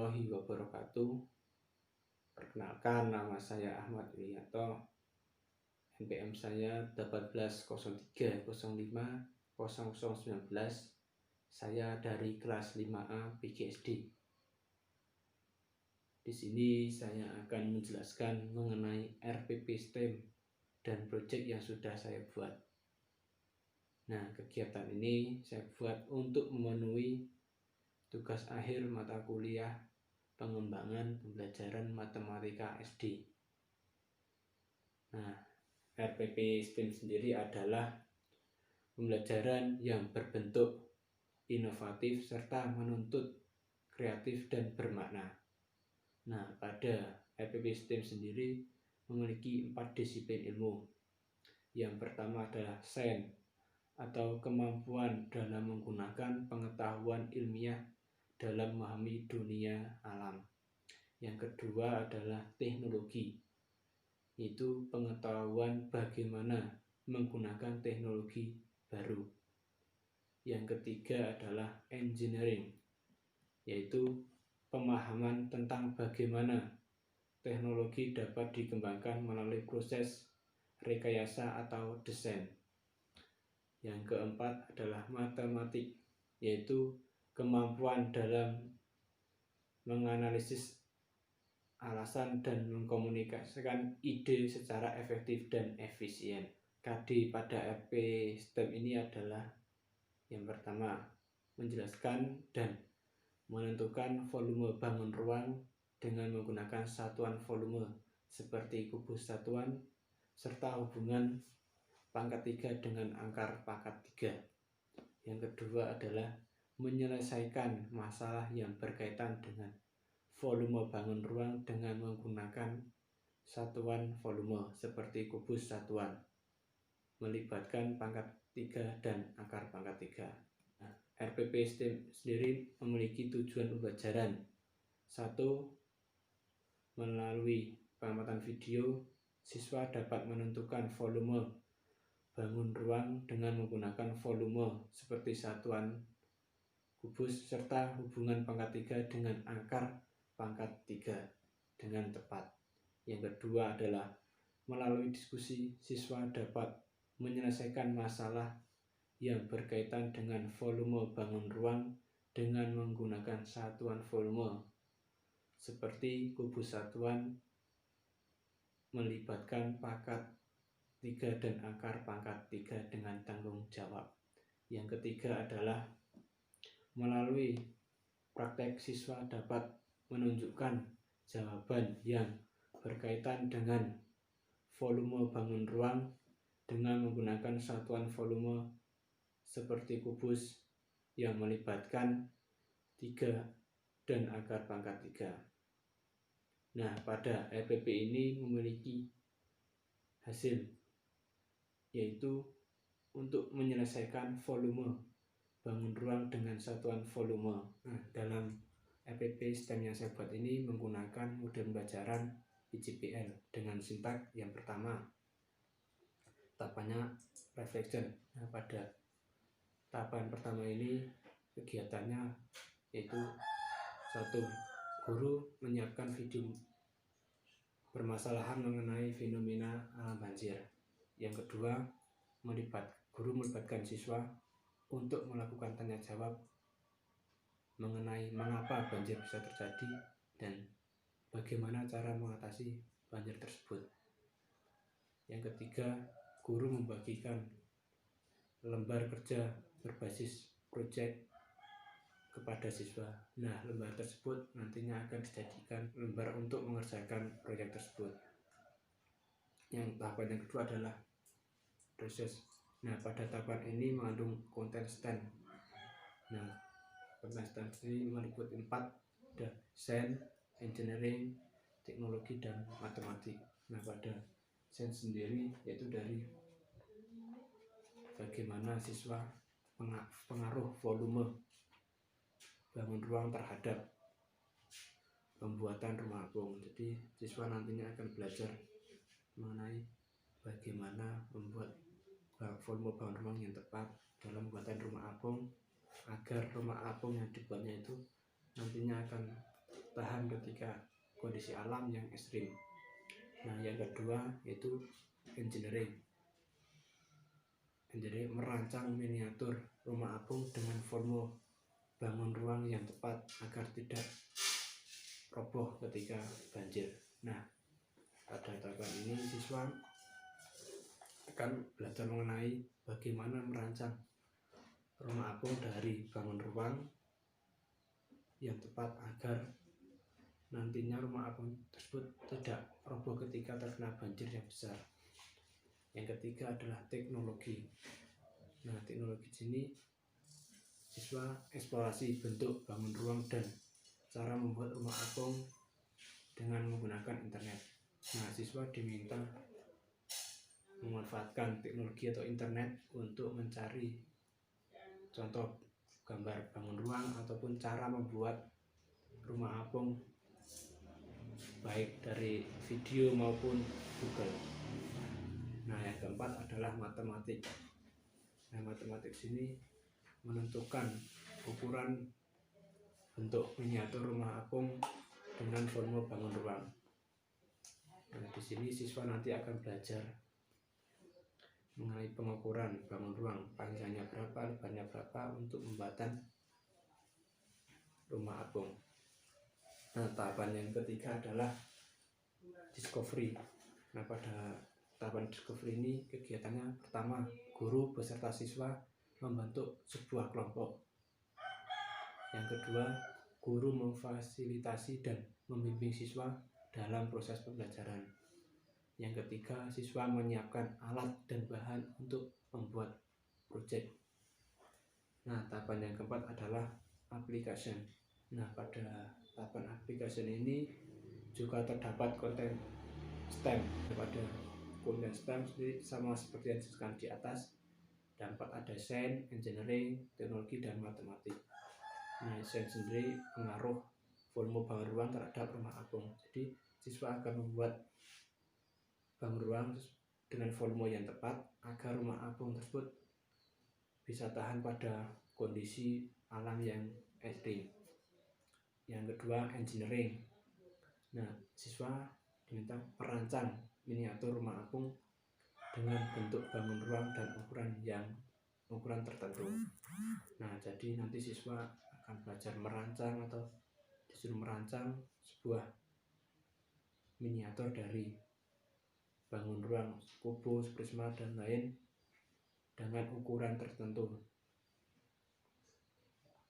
warahmatullahi wabarakatuh. Perkenalkan, nama saya Ahmad Yulianto. NPM saya 1803050019. Saya dari kelas 5A PGSD. Di sini saya akan menjelaskan mengenai RPP STEM dan proyek yang sudah saya buat. Nah, kegiatan ini saya buat untuk memenuhi tugas akhir mata kuliah pengembangan pembelajaran matematika SD. Nah, RPP STEM sendiri adalah pembelajaran yang berbentuk inovatif serta menuntut kreatif dan bermakna. Nah, pada RPP STEM sendiri memiliki 4 disiplin ilmu. Yang pertama adalah sains atau kemampuan dalam menggunakan pengetahuan ilmiah dalam memahami dunia alam. Yang kedua adalah teknologi, yaitu pengetahuan bagaimana menggunakan teknologi baru. Yang ketiga adalah engineering, yaitu pemahaman tentang bagaimana teknologi dapat dikembangkan melalui proses rekayasa atau desain. Yang keempat adalah matematik, yaitu kemampuan dalam menganalisis alasan dan mengkomunikasikan ide secara efektif dan efisien. KD pada RP STEM ini adalah yang pertama, menjelaskan dan menentukan volume bangun ruang dengan menggunakan satuan volume seperti kubus satuan serta hubungan pangkat 3 dengan akar pangkat 3. Yang kedua adalah menyelesaikan masalah yang berkaitan dengan volume bangun ruang dengan menggunakan satuan volume seperti kubus satuan, melibatkan pangkat 3 dan akar pangkat 3. RPP STEM sendiri memiliki tujuan pembelajaran. 1. Melalui pengamatan video, siswa dapat menentukan volume bangun ruang dengan menggunakan volume seperti satuan kubus serta hubungan pangkat 3 dengan akar pangkat 3 dengan tepat. Yang kedua adalah melalui diskusi, siswa dapat menyelesaikan masalah yang berkaitan dengan volume bangun ruang dengan menggunakan satuan volume seperti kubus satuan, melibatkan pangkat 3 dan akar pangkat 3 dengan tanggung jawab. Yang ketiga adalah melalui praktek, siswa dapat menunjukkan jawaban yang berkaitan dengan volume bangun ruang dengan menggunakan satuan volume seperti kubus yang melibatkan 3 dan akar pangkat 3. Nah, pada RPP ini memiliki hasil, yaitu untuk menyelesaikan volume bangun ruang dengan satuan volume. Nah, dalam RPP STEM yang saya buat ini menggunakan model pembelajaran ICPL dengan sintak yang pertama, tahapannya reflection. Nah, pada tahapan pertama ini kegiatannya yaitu 1. Guru menyiapkan video permasalahan mengenai fenomena alam banjir. Yang kedua, guru melibatkan siswa untuk melakukan tanya jawab mengenai mengapa banjir bisa terjadi dan bagaimana cara mengatasi banjir tersebut. Yang ketiga, guru membagikan lembar kerja berbasis proyek kepada siswa. Nah, lembar tersebut nantinya akan dijadikan lembar untuk mengerjakan proyek tersebut. Yang tahapan yang kedua adalah proses. Nah, pada tahapan ini mengandung konten STEM. Nah, konten STEM ini meliputi 4, ada sains, engineering, teknologi, dan matematik. Nah, pada sains sendiri yaitu dari bagaimana siswa pengaruh volume bangun ruang terhadap pembuatan rumah apung. Jadi siswa nantinya akan belajar mengenai bagaimana membuat volume bangun ruang yang tepat dalam pembuatan rumah apung agar rumah apung yang dibuatnya itu nantinya akan tahan ketika kondisi alam yang ekstrim. Nah, yang kedua yaitu engineering. Engineering merancang miniatur rumah apung dengan volume bangun ruang yang tepat agar tidak roboh ketika banjir. Nah, pada tahapan ini siswa akan belajar mengenai bagaimana merancang rumah apung dari bangun ruang yang tepat agar nantinya rumah apung tersebut tidak roboh ketika terkena banjir yang besar. Yang ketiga adalah teknologi. Nah, teknologi sini siswa eksplorasi bentuk bangun ruang dan cara membuat rumah apung dengan menggunakan internet. Nah, siswa diminta memanfaatkan teknologi atau internet untuk mencari contoh gambar bangun ruang ataupun cara membuat rumah apung baik dari video maupun Google. Nah, yang keempat adalah matematik. Nah, matematik sini menentukan ukuran bentuk miniatur rumah apung dengan volume bangun ruang. Nah, di sini siswa nanti akan belajar mengenai pengukuran bangun ruang, panjangnya berapa, lebarnya berapa untuk pembuatan rumah apung. Nah, tahapan yang ketiga adalah discovery. Nah, pada tahapan discovery ini kegiatannya pertama, guru beserta siswa membentuk sebuah kelompok. Yang kedua, guru memfasilitasi dan membimbing siswa dalam proses pembelajaran. Yang ketiga, siswa menyiapkan alat dan bahan untuk membuat proyek. Nah, tahapan yang keempat adalah application. Nah, pada tahapan application ini juga terdapat konten STEM. Pada konten STEM sama seperti yang disebutkan di atas, dapat ada sains, engineering, teknologi, dan matematik. Nah, sains sendiri pengaruh volume bangun ruang terhadap rumah apung. Jadi siswa akan membuat bangun ruang dengan volume yang tepat agar rumah apung tersebut bisa tahan pada kondisi alam yang ekstrim. Yang kedua, engineering. Nah, siswa diminta merancang miniatur rumah apung dengan bentuk bangun ruang dan ukuran tertentu. Nah, jadi nanti siswa akan belajar merancang atau disuruh merancang sebuah miniatur dari bangun ruang, kubus, prisma, dan lain dengan ukuran tertentu.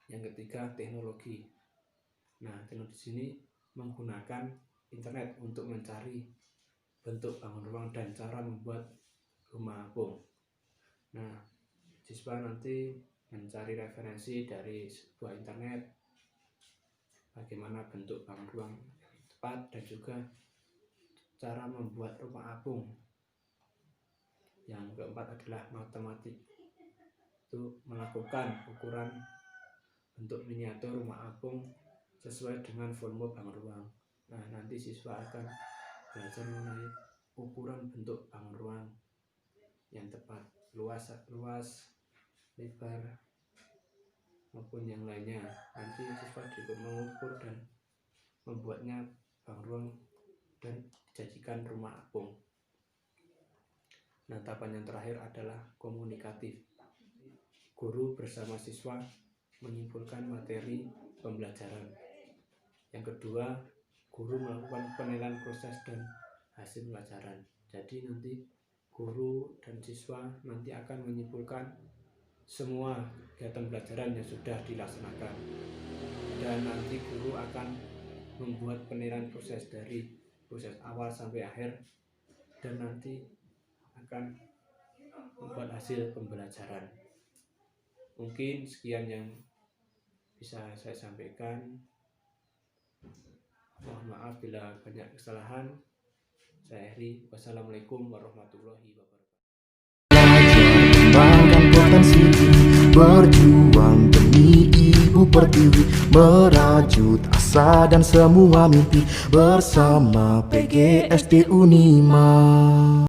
Yang ketiga, teknologi. Nah, teknologi sini menggunakan internet untuk mencari bentuk bangun ruang dan cara membuat rumah apung. Nah, siswa nanti mencari referensi dari sebuah internet bagaimana bentuk bangun ruang tepat dan juga cara membuat rumah apung. Yang keempat adalah matematik. Itu melakukan ukuran bentuk miniatur rumah apung sesuai dengan volume bangun ruang. Nah, nanti siswa akan belajar mengenai ukuran bentuk bangun ruang yang tepat, luas, lebar, maupun yang lainnya. Nanti siswa juga mengukur dan membuatnya bangun ruang dan dijadikan rumah apung. Nah, tahapan yang terakhir adalah komunikatif. Guru bersama siswa menyimpulkan materi pembelajaran. Yang kedua, guru melakukan penilaian proses dan hasil pembelajaran. Jadi nanti guru dan siswa nanti akan menyimpulkan semua kegiatan pembelajaran yang sudah dilaksanakan. Dan nanti guru akan membuat penilaian proses dari proses awal sampai akhir dan nanti akan membuat hasil pembelajaran. Mungkin sekian yang bisa saya sampaikan. Mohon maaf bila banyak kesalahan. Saya Heri. Wassalamualaikum warahmatullahi wabarakatuh. Kembangkan potensi ini, berjuang demi Ibu Pertiwi, merajut asa dan semua mimpi bersama PGSD Unima.